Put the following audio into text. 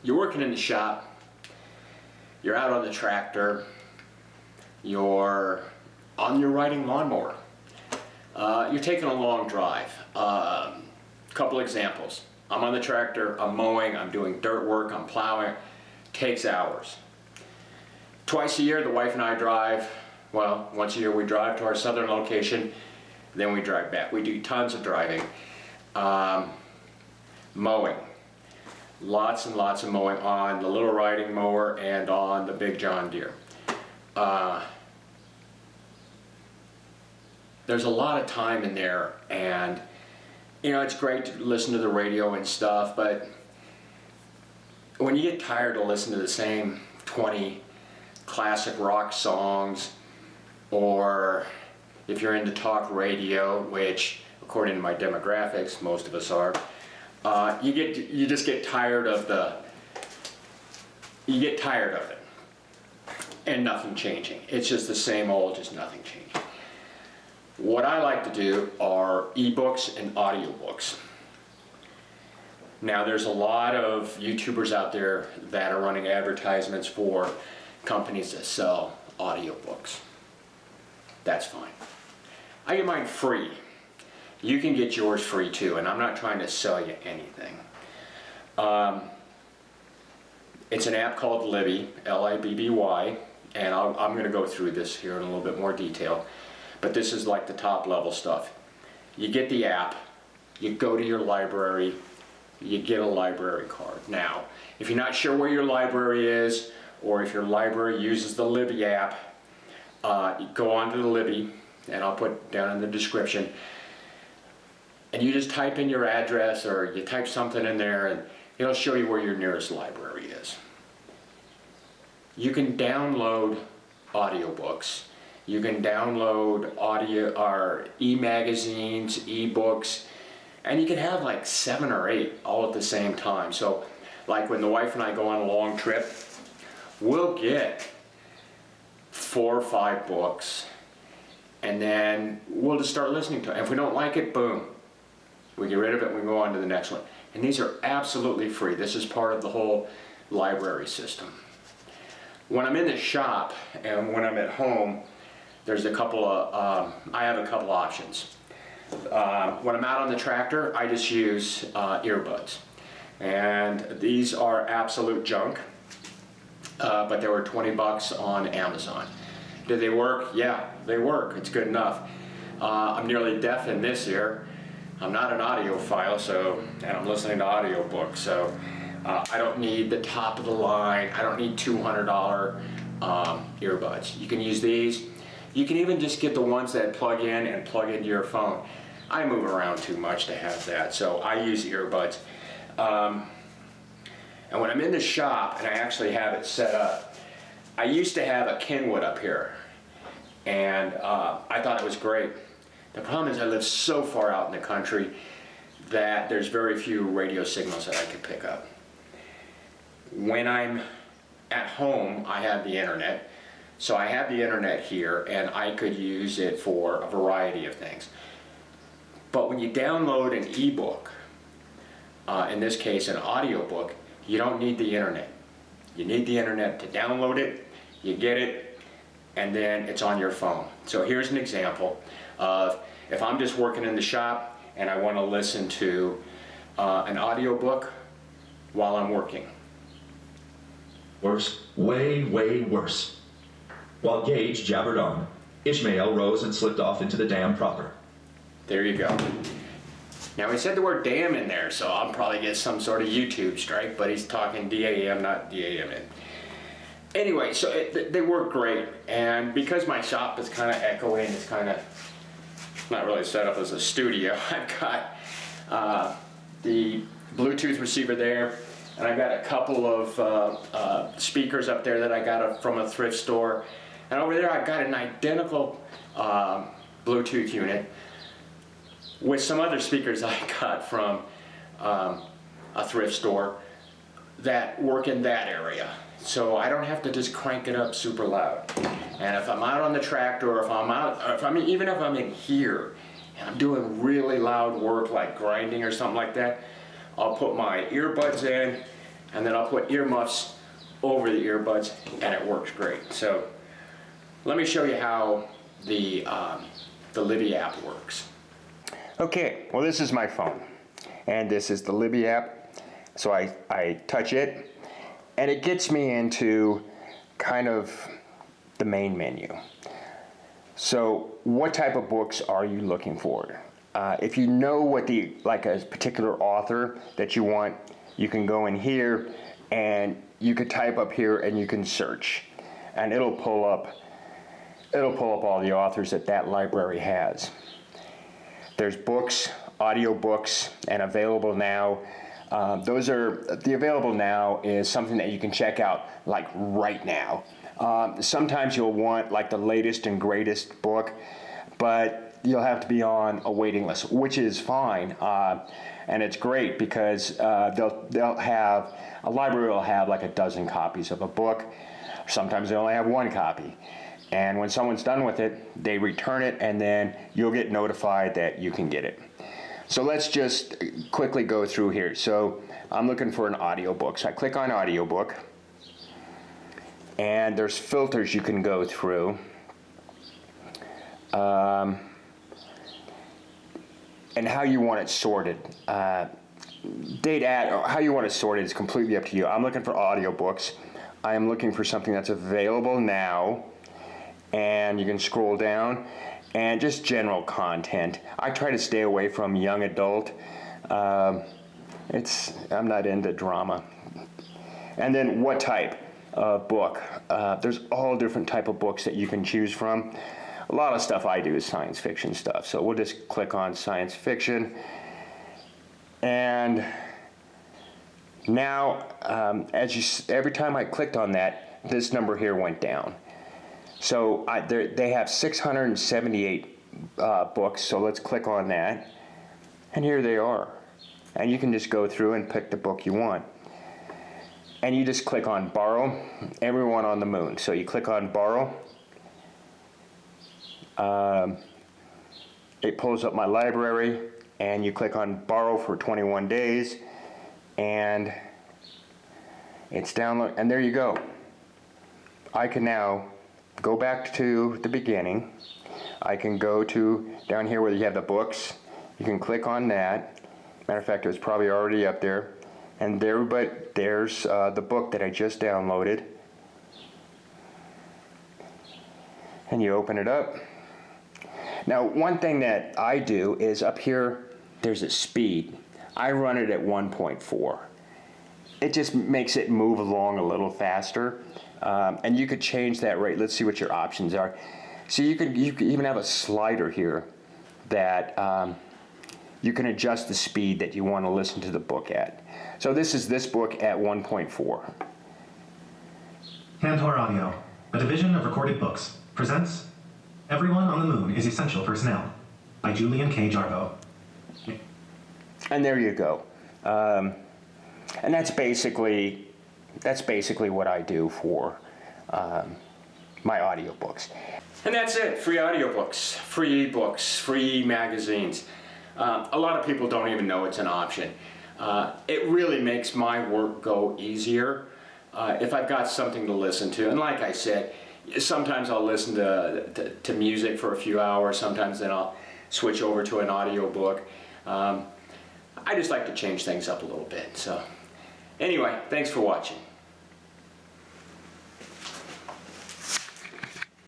you're working in the shop, you're out on the tractor, you're on your riding lawnmower, you're taking a long drive. Couple examples. I'm on the tractor, I'm mowing, I'm doing dirt work, I'm plowing. Takes hours. Twice a year the wife and I drive, well, once a year we drive to our southern location, then we drive back. We do tons of driving. Mowing. Lots and lots of mowing on the little riding mower and on the big John Deere. There's a lot of time in there, and you know, it's great to listen to the radio and stuff, but when you get tired of listening to the same 20 classic rock songs, or if you're into talk radio, which according to my demographics most of us are, you just get tired of it and nothing changing. It's just the same old, just nothing changing. What I like to do are ebooks and audiobooks. Now there's a lot of YouTubers out there that are running advertisements for companies that sell audiobooks. That's fine. I get mine free. You can get yours free too, and I'm not trying to sell you anything. It's an app called Libby, L-I-B-B-Y, and I'm going to go through this here in a little bit more detail. But this is like the top level stuff. You get the app, you go to your library, you get a library card. Now, if you're not sure where your library is, or if your library uses the Libby app, you go onto the Libby, and I'll put down in the description, and you just type in your address, or you type something in there, and it'll show you where your nearest library is. You can download audiobooks. You can download audio or e-magazines, e-books, and you can have like 7 or 8 all at the same time. So like when the wife and I go on a long trip, we'll get 4 or 5 books, and then we'll just start listening to it. And if we don't like it, boom, we get rid of it and we go on to the next one. And these are absolutely free. This is part of the whole library system. When I'm in the shop and when I'm at home, there's a couple of, I have a couple options. When I'm out on the tractor, I just use earbuds. And these are absolute junk, but they were 20 bucks on Amazon. Do they work? Yeah, they work. It's good enough. I'm nearly deaf in this ear. I'm not an audiophile, and I'm listening to audiobooks, so I don't need the top of the line. I don't need $200 earbuds. You can use these. You can even just get the ones that plug in and plug into your phone. I move around too much to have that, so I use earbuds. And when I'm in the shop and I actually have it set up, I used to have a Kenwood up here, and I thought it was great. The problem is I live so far out in the country that there's very few radio signals that I could pick up. When I'm at home, I have the internet. So I have the internet here, and I could use it for a variety of things. But when you download an ebook, in this case an audiobook, you don't need the internet. You need the internet to download it, you get it, and then it's on your phone. So here's an example of if I'm just working in the shop and I want to listen to an audiobook while I'm working. Worse, way, way worse. While Gage jabbered on, Ishmael rose and slipped off into the dam proper. There you go. Now he said the word damn in there, so I'll probably get some sort of YouTube strike, but he's talking D-A-M, not D-A-M-N. Anyway, so they work great, and because my shop is kind of echoing, it's kind of not really set up as a studio. I've got the Bluetooth receiver there, and I've got a couple of speakers up there that I got from a thrift store. And over there I've got an identical Bluetooth unit with some other speakers I got from a thrift store that work in that area. So I don't have to just crank it up super loud. And if I'm out on the tractor, or if I'm out, or if I'm even if I'm in here and I'm doing really loud work like grinding or something like that, I'll put my earbuds in and then I'll put earmuffs over the earbuds, and it works great. So let me show you how the Libby app works. Okay, well this is my phone, and this is the Libby app. So I touch it, and it gets me into kind of the main menu. So what type of books are you looking for? If you know what like a particular author that you want, you can go in here and you could type up here and you can search, and it'll pull up all the authors that library has. There's books, audio books, and available now. The available now is something that you can check out like right now. Sometimes you'll want like the latest and greatest book, but you'll have to be on a waiting list, which is fine. And it's great because they'll have, a library will have like a dozen copies of a book. Sometimes they only have one copy. And when someone's done with it, they return it, and then you'll get notified that you can get it. So let's just quickly go through here. So I'm looking for an audiobook. So I click on audiobook, and there's filters you can go through. And how you want it sorted. How you want it sorted is completely up to you. I'm looking for audiobooks. I am looking for something that's available now, and you can scroll down, and just general content. I try to stay away from young adult. I'm not into drama. And then what type of book? There's all different type of books that you can choose from. A lot of stuff I do is science fiction stuff, so we'll just click on science fiction. And now, every time I clicked on that, this number here went down. So they have 678 books, so let's click on that. And here they are. And you can just go through and pick the book you want. And you just click on borrow, everyone on the moon. So you click on borrow. It pulls up my library, and you click on borrow for 21 days, and it's download, and there you go. I can now go back to the beginning. I can go to down here where you have the books. You can click on that. Matter of fact, it was probably already up there. And there's the book that I just downloaded. And you open it up. Now, one thing that I do is up here, there's a speed. I run it at 1.4. It just makes it move along a little faster. And you could change that rate. Let's see what your options are. So you could even have a slider here that you can adjust the speed that you want to listen to the book at. So this is this book at 1.4. Tantor Audio, a division of Recorded Books, presents Everyone on the Moon is Essential Personnel by Julian K. Jarboe. And there you go. And that's basically what I do for my audiobooks. And that's it. Free audiobooks, free books, free magazines. A lot of people don't even know it's an option. It really makes my work go easier if I've got something to listen to. And like I said, sometimes I'll listen to music for a few hours. Sometimes then I'll switch over to an audiobook. I just like to change things up a little bit. So anyway, thanks for watching.